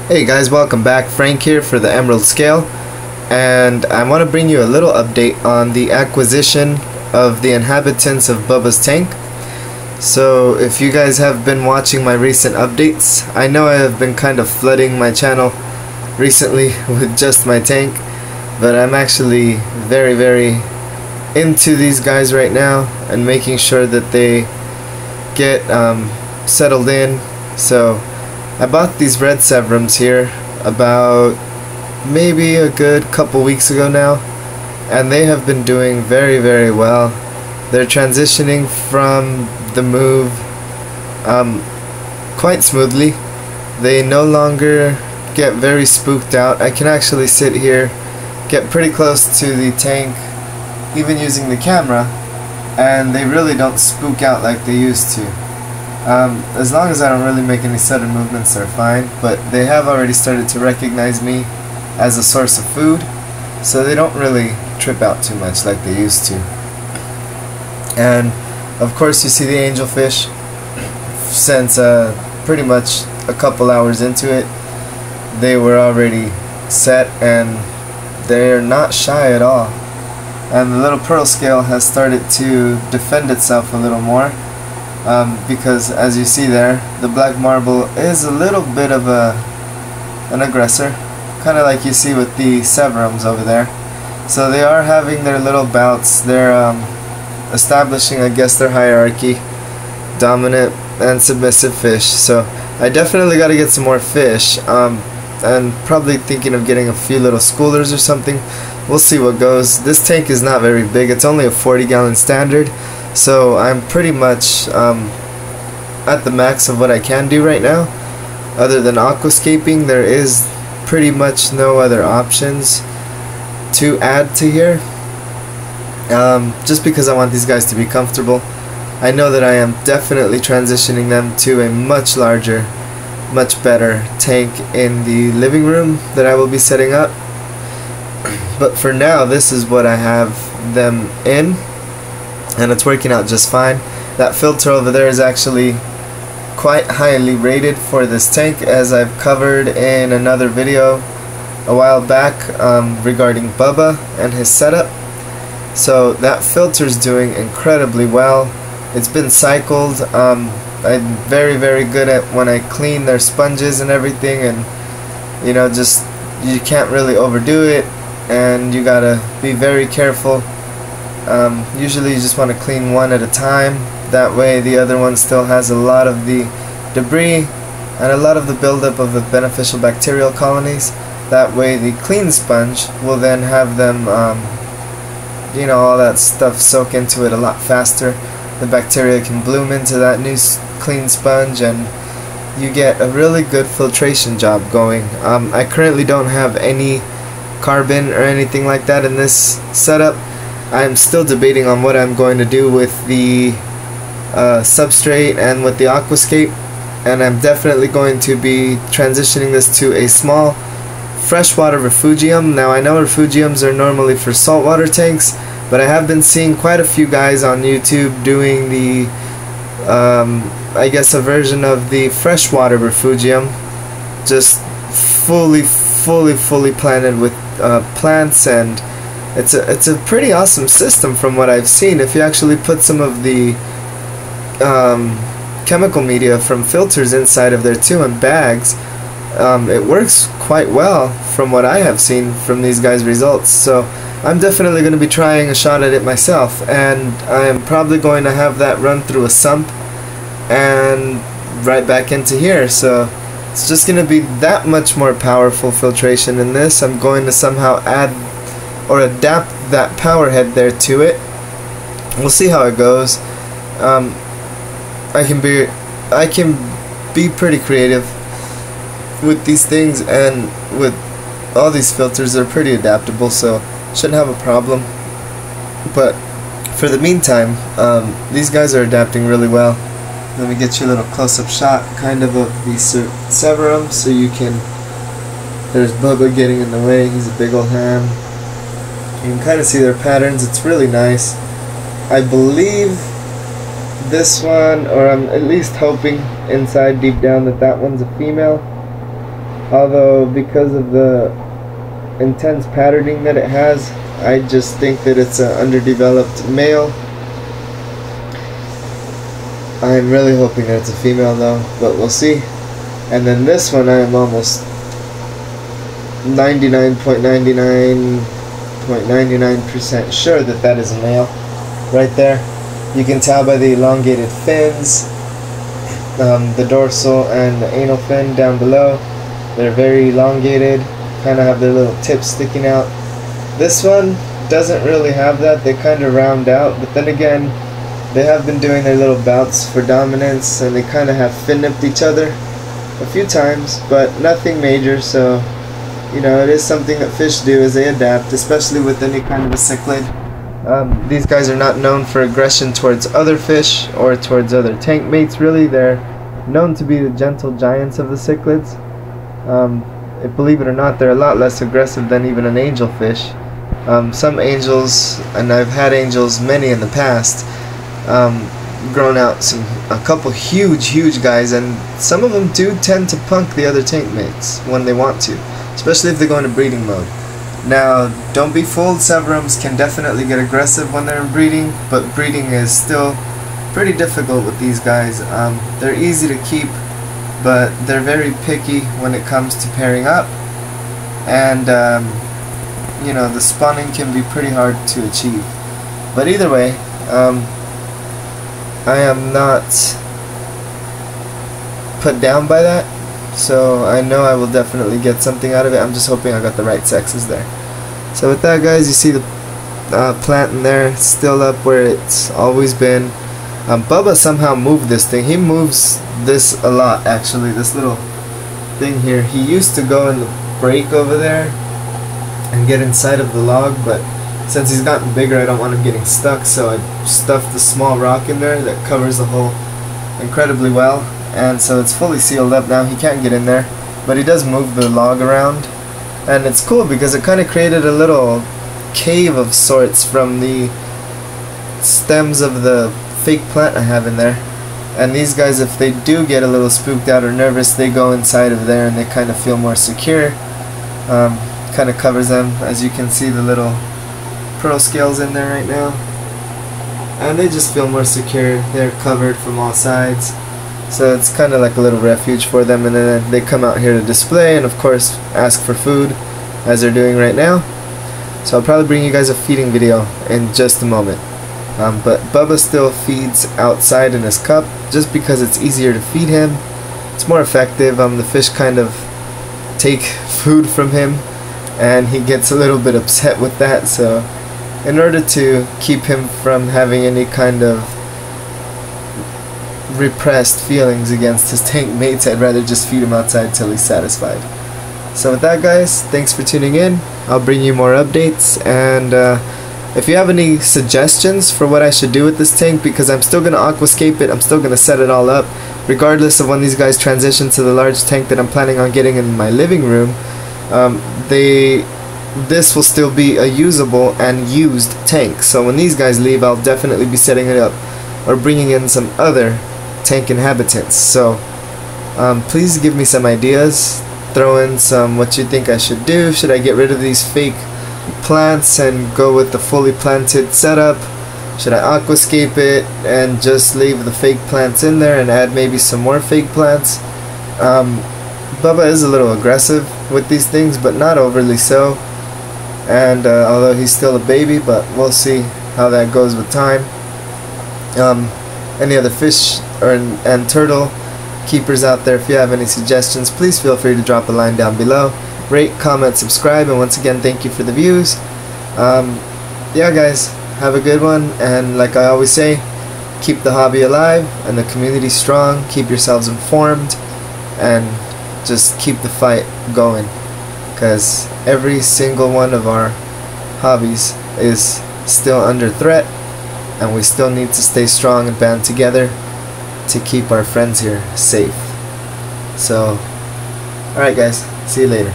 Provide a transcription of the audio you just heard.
Hey guys, welcome back. Frank here for the Emerald Scale, and I want to bring you a little update on the acquisition of the inhabitants of Bubba's tank. So if you guys have been watching my recent updates, I know I have been kind of flooding my channel recently with just my tank, but I'm actually very into these guys right now and making sure that they get settled in. So I bought these red Severums here about maybe a good couple weeks ago now, and they have been doing very well. They're transitioning from the move quite smoothly. They no longer get very spooked out. I can actually sit here, get pretty close to the tank, even using the camera, and they really don't spook out like they used to. As long as I don't really make any sudden movements, they're fine, but they have already started to recognize me as a source of food, so they don't really trip out too much like they used to. And of course you see the angelfish. Since pretty much a couple hours into it, they were already set and they're not shy at all. And the little pearl scale has started to defend itself a little more. Because as you see there, the black marble is a little bit of an aggressor, kind of like you see with the Severums over there. So they are having their little bouts. They're establishing, I guess, their hierarchy, dominant and submissive fish. So I definitely got to get some more fish, and probably thinking of getting a few little schoolers or something. We'll see what goes. This tank is not very big. It's only a 40-gallon standard. So I'm pretty much at the max of what I can do right now. Other than aquascaping, there is pretty much no other options to add to here. Just because I want these guys to be comfortable. I know that I am definitely transitioning them to a much larger, much better tank in the living room that I will be setting up. But for now, this is what I have them in, and it's working out just fine. That filter over there is actually quite highly rated for this tank, as I've covered in another video a while back regarding Bubba and his setup. So that filter's doing incredibly well. It's been cycled. I'm very good at when I clean their sponges and everything, and you know, just you can't really overdo it, and you gotta be very careful. Usually you just want to clean one at a time. That way the other one still has a lot of the debris and a lot of the buildup of the beneficial bacterial colonies. That way the clean sponge will then have them, you know, all that stuff soak into it a lot faster. The bacteria can bloom into that new clean sponge, and you get a really good filtration job going. I currently don't have any carbon or anything like that in this setup. I'm still debating on what I'm going to do with the substrate and with the aquascape, and I'm definitely going to be transitioning this to a small freshwater refugium. Now I know refugiums are normally for saltwater tanks, but I have been seeing quite a few guys on YouTube doing the I guess a version of the freshwater refugium, just fully planted with plants, and it's a pretty awesome system from what I've seen. If you actually put some of the chemical media from filters inside of there too, in bags, it works quite well from what I have seen from these guys' results. So I'm definitely going to be trying a shot at it myself, and I am probably going to have that run through a sump and right back into here. So it's just going to be that much more powerful filtration in this. I'm going to somehow add or adapt that power head there to it. We'll see how it goes. I can be pretty creative with these things, and with all these filters, they're pretty adaptable, so shouldn't have a problem. But for the meantime, these guys are adapting really well. Let me get you a little close-up shot kind of the Severum, so you can, there's Bubba getting in the way. He's a big old ham. You can kind of see their patterns. It's really nice. I believe this one, or I'm at least hoping inside deep down that that one's a female. Although because of the intense patterning that it has, I just think that it's an underdeveloped male. I'm really hoping that it's a female though, but we'll see. And then this one I am almost 99.99% sure that that is a male. Right there. You can tell by the elongated fins, the dorsal and the anal fin down below. They're very elongated, kind of have their little tips sticking out. This one doesn't really have that, they kind of round out, but then again, they have been doing their little bouts for dominance, and they kind of have fin nipped each other a few times, but nothing major. So, you know, it is something that fish do as they adapt, especially with any kind of a cichlid. These guys are not known for aggression towards other fish or towards other tank mates, really. They're known to be the gentle giants of the cichlids. Believe it or not, they're a lot less aggressive than even an angelfish. Some angels, and I've had angels many in the past, grown out a couple huge guys, and some of them do tend to punk the other tank mates when they want to, especially if they go into breeding mode. Now, don't be fooled, Severums can definitely get aggressive when they're in breeding, but breeding is still pretty difficult with these guys. They're easy to keep, but they're very picky when it comes to pairing up, and you know, the spawning can be pretty hard to achieve. But either way, I am not put down by that, so I know I will definitely get something out of it. I'm just hoping I got the right sexes there. So with that, guys, you see the plant in there, it's still up where it's always been. Bubba somehow moved this thing. He moves this a lot, actually, this little thing here. He used to go in the break over there and get inside of the log, but since he's gotten bigger, I don't want him getting stuck, so I stuffed a small rock in there that covers the hole incredibly well, and so it's fully sealed up now. He can't get in there, but he does move the log around, and it's cool because it kind of created a little cave of sorts from the stems of the fake plant I have in there. And these guys, if they do get a little spooked out or nervous, they go inside of there and they kind of feel more secure. Kind of covers them, as you can see the little pearl scales in there right now, and they just feel more secure. They're covered from all sides, so it's kind of like a little refuge for them, and then they come out here to display and of course ask for food, as they're doing right now. So I'll probably bring you guys a feeding video in just a moment. But Bubba still feeds outside in his cup just because it's easier to feed him. It's more effective. The fish kind of take food from him, and he gets a little bit upset with that, so in order to keep him from having any kind of repressed feelings against his tank mates, I'd rather just feed him outside till he's satisfied. So with that, guys, thanks for tuning in. I'll bring you more updates, and if you have any suggestions for what I should do with this tank, because I'm still going to aquascape it, I'm still going to set it all up, regardless of when these guys transition to the large tank that I'm planning on getting in my living room. This will still be a usable and used tank, so when these guys leave, I'll definitely be setting it up or bringing in some other tank inhabitants. So please give me some ideas, throw in some what you think I should do. Should I get rid of these fake plants and go with the fully planted setup? Should I aquascape it and just leave the fake plants in there and add maybe some more fake plants? Bubba is a little aggressive with these things, but not overly so, and although he's still a baby, but we'll see how that goes with time. Any other fish and turtle keepers out there, if you have any suggestions, please feel free to drop a line down below. Rate, comment, subscribe, and once again, thank you for the views. Yeah, guys, have a good one, and like I always say, keep the hobby alive and the community strong. Keep yourselves informed and just keep the fight going, because every single one of our hobbies is still under threat, and we still need to stay strong and band together to keep our friends here safe. So, alright guys, see you later.